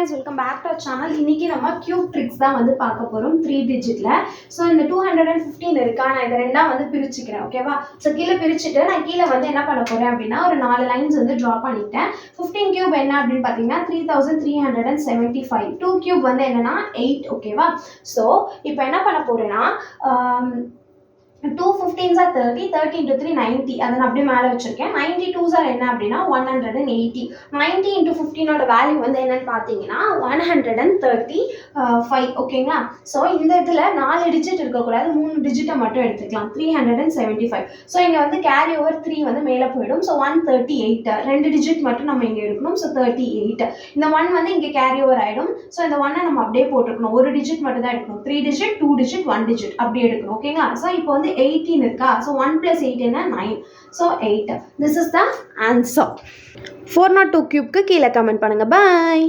guys, welcome back to our channel. இன்னைக்கு நம்ம cube tricks தான் வந்து பார்க்க போறோம் 3 digitல. So இந்த 215 இருக்கா, நான் இத ரெண்டா வந்து பிரிச்சுக்கிறேன். ஓகேவா? So கீழ பிரிச்சிட்டு நான் கீழ வந்து என்ன பண்ண போறேன் அப்படினா ஒரு 4 லைன்ஸ் வந்து டிரா பண்ணிட்டேன். 15 cube என்ன அப்படினு பாத்தீங்கன்னா 3375. 2 cube வந்து என்னன்னா 8. ஓகேவா? So இப்போ என்ன பண்ண போறேன்னா 2 15s are 30, 30 into 3 90. அதை நான் அப்படியே மேலே வச்சிருக்கேன். 92s are என்ன அப்படின்னா 180. 90 into 15 ஓட வேல்யூ வந்து என்னன்னு பார்த்தீங்கன்னா 135. ஓகேங்களா? ஸோ இந்த இதில் 4 டிஜிட் இருக்கக்கூடாது, 3 டிஜிட்டை மட்டும் எடுத்துக்கலாம். 375. ஸோ இங்கே வந்து கேரி ஓவர் 3 வந்து மேலே போயிடும். ஸோ 138. 2 டிஜிட் மட்டும் நம்ம இங்கே எடுக்கணும். ஸோ 38. இந்த 1 வந்து இங்கே கேரி ஓவர் ஆகிடும். ஸோ இந்த 1 நம்ம அப்படியே போட்டுக்கணும். ஒரு டிஜிட் மட்டும் தான் எடுக்கணும். 3 டிஜிட், 2 டிஜிட், 1 டிஜிட் அப்படி எடுக்கணும். ஓகேங்களா? ஸோ இப்போ வந்து 18 இருக்கா, so 1 plus 8 என்ன 9, so 8. This is the answer. 402 cube க்கு கீழே கமெண்ட் பண்ணுங்க. Bye.